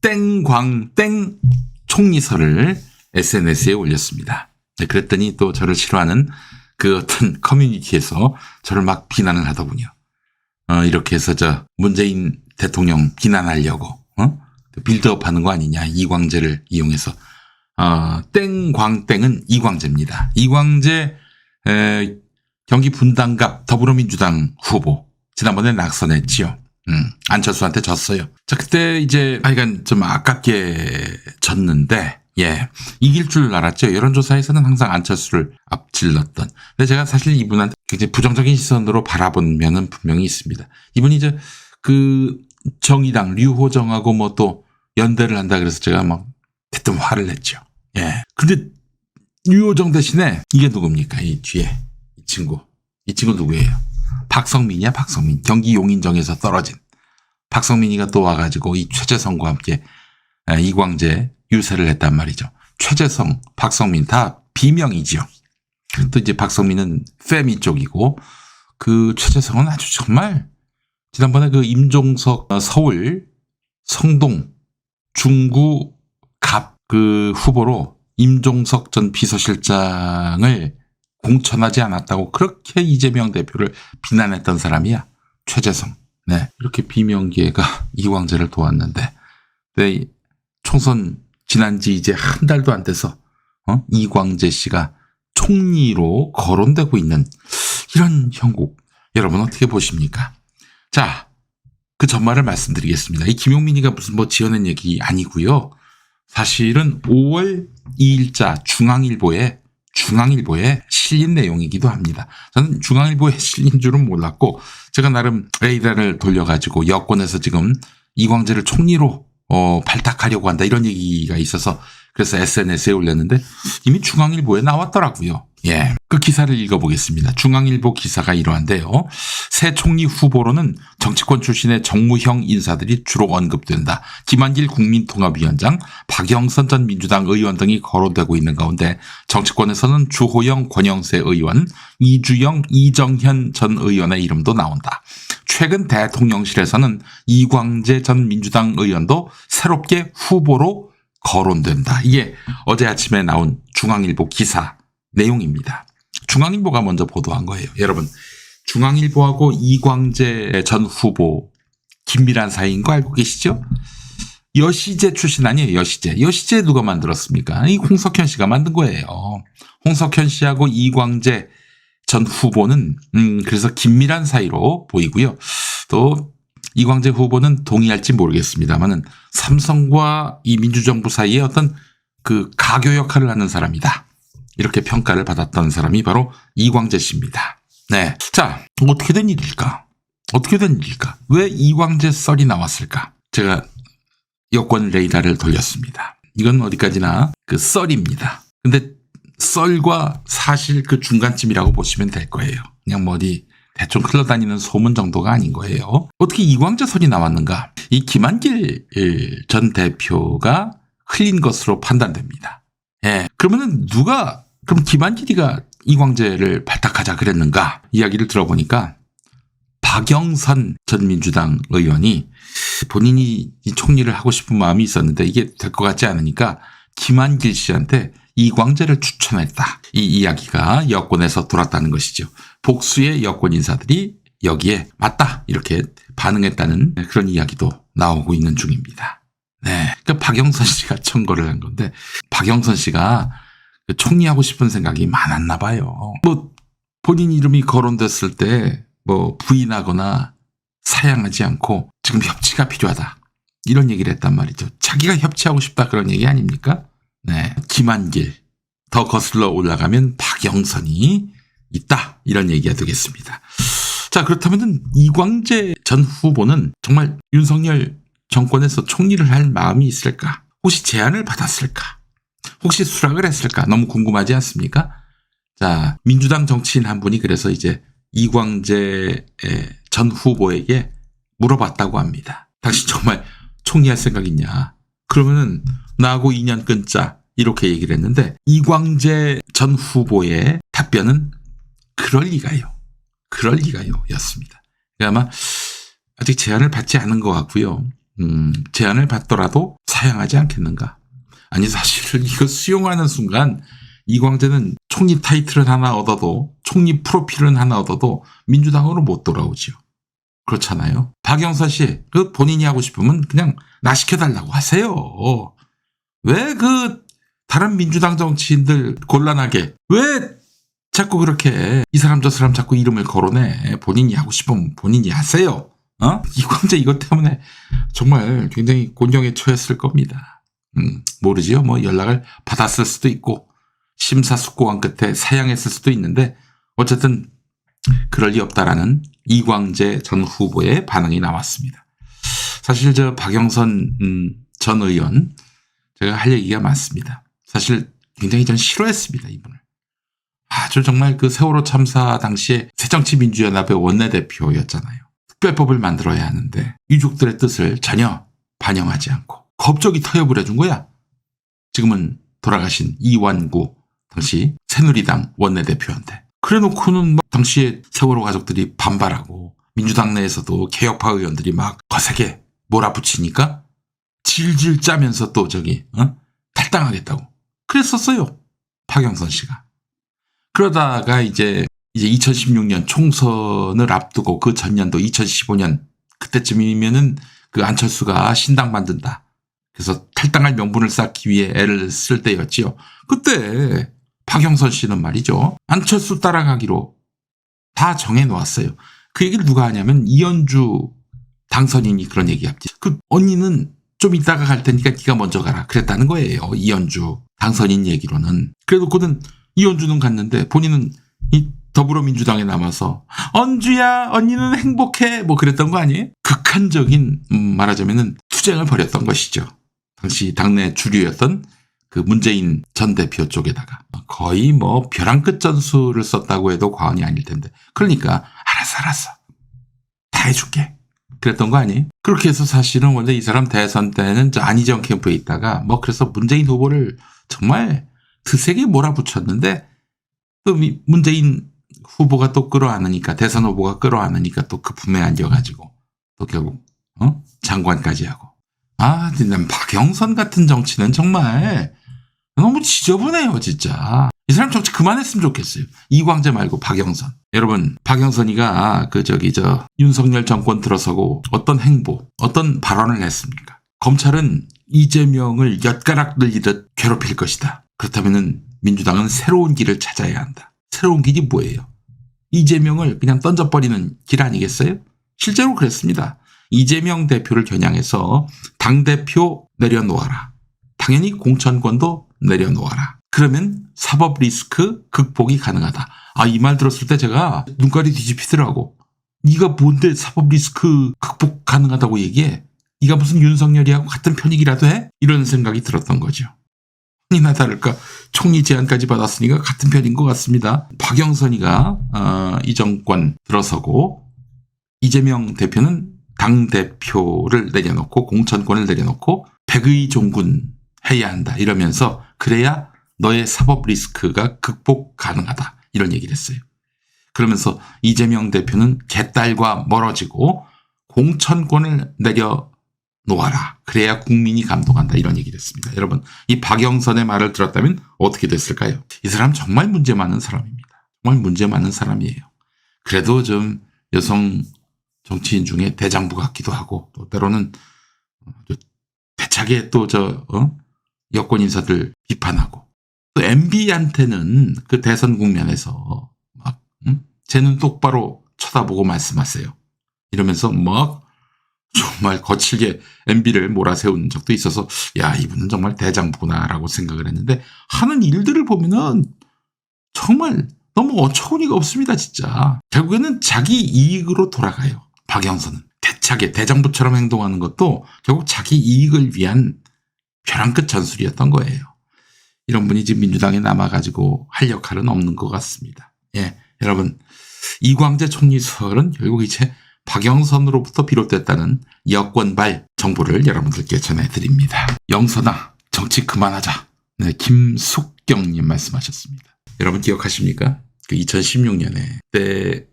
땡광땡 총리설을 SNS에 올렸습니다. 그랬더니 또 저를 싫어하는 그 어떤 커뮤니티에서 저를 막 비난을 하더군요. 이렇게 해서 문재인 대통령 비난하려고 빌드업 하는 거 아니냐. 이광재를 이용해서. 땡광땡은 이광재입니다. 이광재 경기 분당갑 더불어민주당 후보 지난번에 낙선했지요. 안철수한테 졌어요. 자, 그때 이제 하여간 좀 아깝게 졌는데 이길 줄 알았죠. 여론조사에서는 항상 안철수를 앞질렀던. 근데 제가 사실 이분한테 굉장히 부정적인 시선으로 바라본 면은 분명히 있습니다. 이분이 그 정의당 류호정하고 뭐 또 연대를 한다 그래서 제가 막 대뜸 화를 냈죠. 근데 류호정 대신에 이게 누굽니까? 이 뒤에 이 친구 누구예요? 박성민이야, 박성민. 경기 용인정에서 떨어진 박성민이가 또 와가지고 이 최재성과 함께 이광재 유세를 했단 말이죠. 최재성, 박성민 다 비명이죠. 또 이제 박성민은 페미 쪽이고 그 최재성은 아주 정말 지난번에 그 임종석 서울 성동 중구 갑 그 후보로 임종석 전 비서실장을 공천하지 않았다고 그렇게 이재명 대표를 비난했던 사람이야. 최재성. 이렇게 비명계가 이광재를 도왔는데 총선 지난 지 이제 한 달도 안 돼서 이광재 씨가 총리로 거론되고 있는 이런 형국. 여러분 어떻게 보십니까? 자, 그 전말을 말씀드리겠습니다. 이 김용민이가 무슨 지어낸 얘기 아니고요. 사실은 5월 2일자 중앙일보에 실린 내용이기도 합니다. 저는 중앙일보에 실린 줄은 몰랐고 제가 나름 레이더를 돌려가지고 여권에서 지금 이광재를 총리로 발탁하려고 한다 이런 얘기가 있어서 그래서 SNS에 올렸는데 이미 중앙일보에 나왔더라고요. 그 기사를 읽어보겠습니다. 중앙일보 기사가 이러한데요. 새 총리 후보로는 정치권 출신의 정무형 인사들이 주로 언급된다. 김한길 국민통합위원장, 박영선 전 민주당 의원 등이 거론되고 있는 가운데 정치권에서는 주호영 권영세 의원, 이주영, 이정현 전 의원의 이름도 나온다. 최근 대통령실에서는 이광재 전 민주당 의원도 새롭게 후보로 거론된다. 이게 어제 아침에 나온 중앙일보 기사 내용입니다. 중앙일보가 먼저 보도한 거예요. 여러분, 중앙일보하고 이광재 전 후보 긴밀한 사이인 거 알고 계시죠? 여시제 출신 아니에요. 여시제 누가 만들었습니까? 이 홍석현 씨가 만든 거예요. 홍석현 씨하고 이광재 전 후보는 그래서 긴밀한 사이로 보이고요. 또 이광재 후보는 동의할지 모르겠습니다만은 삼성과 이 민주정부 사이에 어떤 그 가교 역할을 하는 사람이다. 이렇게 평가를 받았던 사람이 바로 이광재 씨입니다. 자, 어떻게 된 일일까? 왜 이광재 썰이 나왔을까? 제가 여권 레이더를 돌렸습니다. 이건 어디까지나 그 썰입니다. 근데 썰과 사실 그 중간쯤이라고 보시면 될 거예요. 그냥 어디 대충 흘러다니는 소문 정도가 아닌 거예요. 어떻게 이광재 설이 나왔는가? 이 김한길 전 대표가 흘린 것으로 판단됩니다. 그러면은 그럼 김한길이가 이광재를 발탁하자 그랬는가? 이야기를 들어보니까 박영선 전 민주당 의원이 본인이 총리를 하고 싶은 마음이 있었는데 이게 될 것 같지 않으니까 김한길 씨한테 이광재를 추천했다. 이 이야기가 여권에서 돌았다는 것이죠. 복수의 여권 인사들이 여기에 맞다 이렇게 반응했다는 그런 이야기도 나오고 있는 중입니다. 그러니까 박영선 씨가 청거를 한 건데 박영선 씨가 총리하고 싶은 생각이 많았나 봐요. 본인 이름이 거론됐을 때 부인하거나 사양하지 않고 지금 협치가 필요하다. 이런 얘기를 했단 말이죠. 자기가 협치하고 싶다 그런 얘기 아닙니까? 김한길, 더 거슬러 올라가면 박영선이 있다. 이런 얘기가 되겠습니다. 자, 그렇다면 이광재 전 후보는 정말 윤석열 정권에서 총리를 할 마음이 있을까? 혹시 제안을 받았을까? 혹시 수락을 했을까? 너무 궁금하지 않습니까? 자, 민주당 정치인 한 분이 그래서 이제 이광재 전 후보에게 물어봤다고 합니다. 당신 정말 총리할 생각 있냐? 그러면은 나하고 2년 끊자. 이렇게 얘기를 했는데 이광재 전 후보의 답변은 그럴 리가요 였습니다. 아마 아직 제안을 받지 않은 것 같고요. 제안을 받더라도 사양하지 않겠는가? 아니 사실 이거 수용하는 순간 이광재는 총리 타이틀은 하나 얻어도 총리 프로필은 하나 얻어도 민주당으로 못 돌아오지요. 그렇잖아요. 박영선 씨, 그 본인이 하고 싶으면 그냥 나 시켜달라고 하세요. 왜 그 다른 민주당 정치인들 곤란하게 왜 자꾸 그렇게 이 사람 저 사람 자꾸 이름을 거론해. 본인이 하고 싶으면 본인이 하세요. 이광재 이것 때문에 정말 굉장히 곤경에 처했을 겁니다. 모르지요. 뭐 연락을 받았을 수도 있고 심사숙고한 끝에 사양했을 수도 있는데 어쨌든 그럴 리 없다라는 이광재 전 후보의 반응이 나왔습니다. 사실 저 박영선 전 의원 제가 할 얘기가 많습니다. 사실 굉장히 전 싫어했습니다. 이분을. 아주 정말 그 세월호 참사 당시에 새정치민주연합의 원내대표였잖아요. 특별법을 만들어야 하는데 유족들의 뜻을 전혀 반영하지 않고 겁적이 타협을 해준 거야. 지금은 돌아가신 이완구 당시 새누리당 원내대표한테. 그래놓고는 막 당시에 세월호 가족들이 반발하고 민주당 내에서도 개혁파 의원들이 막 거세게 몰아붙이니까 질질 짜면서 또 탈당하겠다고 그랬었어요. 박영선 씨가. 그러다가 이제 2016년 총선을 앞두고 그 전년도 2015년 그때쯤이면은 그 안철수가 신당 만든다. 그래서 탈당할 명분을 쌓기 위해 애를 쓸 때였지요. 그때 박영선 씨는 말이죠. 안철수 따라가기로 다 정해놓았어요. 그 얘기를 누가 하냐면 이현주 당선인이 그런 얘기했지. 그 언니는 좀 이따가 갈 테니까 네가 먼저 가라. 그랬다는 거예요. 이현주 당선인 얘기로는. 그래도 그는 이현주는 갔는데 본인은 이 더불어민주당에 남아서 언주야 언니는 행복해 뭐 그랬던 거 아니에요? 극한적인 말하자면은 투쟁을 벌였던 것이죠. 당시 당내 주류였던 그 문재인 전 대표 쪽에다가 거의 뭐 벼랑 끝 전술을 썼다고 해도 과언이 아닐 텐데 그러니까 알았어 다 해줄게 그랬던 거 아니에요? 그렇게 해서 사실은 원래 이 사람 대선 때는 저 안희정 캠프에 있다가 뭐 그래서 문재인 후보를 정말 드세게 몰아붙였는데 또 문재인 후보가 또 끌어안으니까 대선 후보가 끌어안으니까 또 그 품에 안겨가지고 또 결국 장관까지 하고 난 박영선 같은 정치는 정말 너무 지저분해요 진짜. 이 사람 정치 그만했으면 좋겠어요. 이광재 말고 박영선. 여러분 박영선이가 윤석열 정권 들어서고 어떤 행보 어떤 발언을 했습니까? 검찰은 이재명을 엿가락 늘리듯 괴롭힐 것이다. 그렇다면 민주당은 새로운 길을 찾아야 한다. 새로운 길이 뭐예요? 이재명을 그냥 던져버리는 길 아니겠어요? 실제로 그랬습니다. 이재명 대표를 겨냥해서 당대표 내려놓아라. 당연히 공천권도 내려놓아라. 그러면 사법 리스크 극복이 가능하다. 이 말 들었을 때 제가 눈깔이 뒤집히더라고. 네가 뭔데 사법 리스크 극복 가능하다고 얘기해? 네가 무슨 윤석열이하고 같은 편이기라도 해? 이런 생각이 들었던 거죠. 이나 다를까 총리 제안까지 받았으니까 같은 편인 것 같습니다. 박영선이가 이 정권 들어서고 이재명 대표는 당대표를 내려놓고 공천권을 내려놓고 백의 종군 해야 한다 이러면서 그래야 너의 사법 리스크가 극복 가능하다 이런 얘기를 했어요. 그러면서 이재명 대표는 개딸과 멀어지고 공천권을 내려놓아라. 그래야 국민이 감동한다 이런 얘기를 했습니다. 여러분 이 박영선의 말을 들었다면 어떻게 됐을까요? 이 사람 정말 문제 많은 사람입니다. 정말 문제 많은 사람이에요. 그래도 좀 여성 정치인 중에 대장부 같기도 하고 또 때로는 대차게 또 여권 인사들 비판하고 또 MB한테는 그 대선 국면에서 막 제 눈 똑바로 쳐다보고 말씀하세요. 이러면서 막 정말 거칠게 MB를 몰아세운 적도 있어서 야 이분은 정말 대장부구나라고 생각을 했는데 하는 일들을 보면은 정말 너무 어처구니가 없습니다. 진짜 결국에는 자기 이익으로 돌아가요. 박영선은 대차게 대장부처럼 행동하는 것도 결국 자기 이익을 위한 벼랑 끝 전술이었던 거예요. 이런 분이 지금 민주당에 남아가지고 할 역할은 없는 것 같습니다. 예, 여러분 이광재 총리 수설은 결국 이제 박영선으로부터 비롯됐다는 여권발 정보를 여러분들께 전해드립니다. 영선아 정치 그만하자. 네, 김숙경님 말씀하셨습니다. 여러분 기억하십니까? 그 2016년에 그때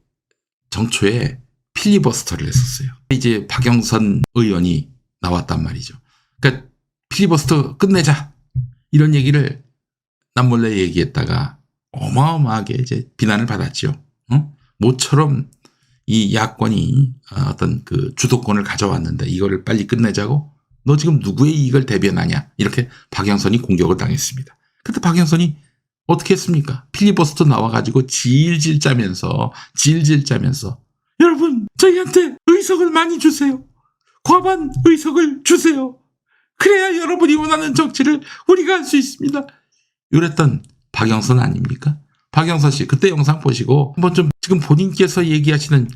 정초에 필리버스터를 했었어요. 이제 박영선 의원이 나왔단 말이죠. 그러니까 필리버스터 끝내자. 이런 얘기를 남몰래 얘기했다가 어마어마하게 이제 비난을 받았죠. 모처럼 이 야권이 어떤 그 주도권을 가져왔는데 이거를 빨리 끝내자고? 너 지금 누구의 이익을 대변하냐? 이렇게 박영선이 공격을 당했습니다. 그때 박영선이 어떻게 했습니까? 필리버스터 나와가지고 질질 짜면서 여러분 저희한테 의석을 많이 주세요. 과반 의석을 주세요. 그래야 여러분이 원하는 정치를 우리가 할 수 있습니다. 이랬던 박영선 아닙니까? 박영선 씨 그때 영상 보시고 한번 좀 지금 본인께서 얘기하시는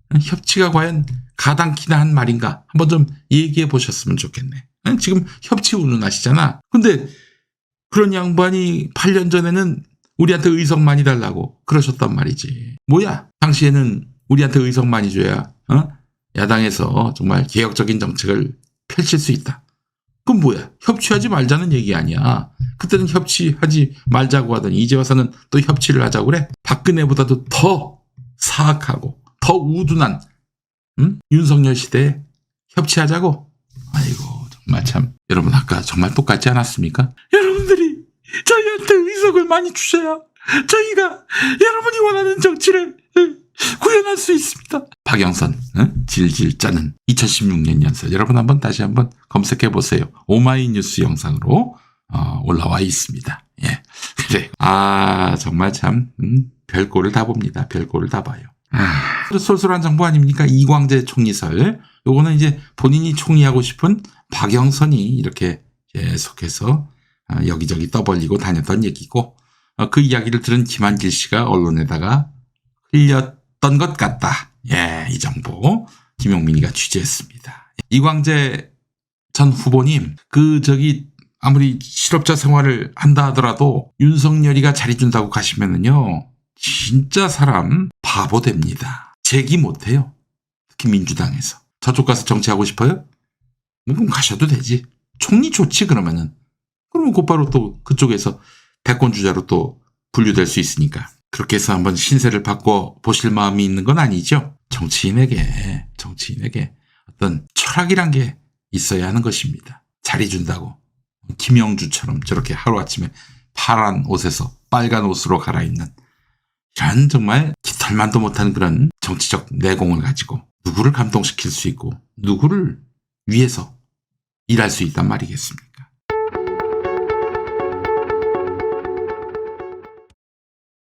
협치가 과연 가당키나 한 말인가 한번 좀 얘기해 보셨으면 좋겠네. 지금 협치 운운하시잖아. 근데 그런 양반이 8년 전에는 우리한테 의석 많이 달라고 그러셨단 말이지. 뭐야? 당시에는 우리한테 의석 많이 줘야 야당에서 정말 개혁적인 정책을 펼칠 수 있다. 그럼 뭐야? 협치하지 말자는 얘기 아니야. 그때는 협치하지 말자고 하더니 이제 와서는 또 협치를 하자고 그래? 박근혜보다도 더 사악하고 더 우둔한 윤석열 시대에 협치하자고? 아이고 정말 참 여러분 아까 정말 똑같지 않았습니까? 여러분들이 저희한테 의석을 많이 주셔야 저희가 여러분이 원하는 정치를 구현할 수 있습니다. 박영선 질질 짜는 2016년 연설 여러분 한번 다시 한번 검색해 보세요. 오마이뉴스 영상으로 올라와 있습니다. 예, 그래. 정말 참 별꼴을 다 봅니다. 별꼴을 다 봐요. 쏠쏠한 정부 아닙니까? 이광재 총리설. 요거는 이제 본인이 총리하고 싶은 박영선이 이렇게 계속해서 여기저기 떠벌리고 다녔던 얘기고 그 이야기를 들은 김한길 씨가 언론에다가 흘렸던 것 같다. 예, 이 정보 김용민이가 취재했습니다. 이광재 전 후보님 아무리 실업자 생활을 한다 하더라도 윤석열이가 자리 준다고 가시면은요 진짜 사람 바보 됩니다. 재기 못해요. 특히 민주당에서. 저쪽 가서 정치하고 싶어요? 그럼 가셔도 되지. 총리 좋지 그러면은. 그러면 곧바로 또 그쪽에서 대권 주자로 또 분류될 수 있으니까. 그렇게 해서 한번 신세를 바꿔 보실 마음이 있는 건 아니죠. 정치인에게 어떤 철학이란 게 있어야 하는 것입니다. 자리 준다고. 김영주처럼 저렇게 하루아침에 파란 옷에서 빨간 옷으로 갈아입는 이런 정말 깃털만도 못한 그런 정치적 내공을 가지고 누구를 감동시킬 수 있고 누구를 위해서 일할 수 있단 말이겠습니까?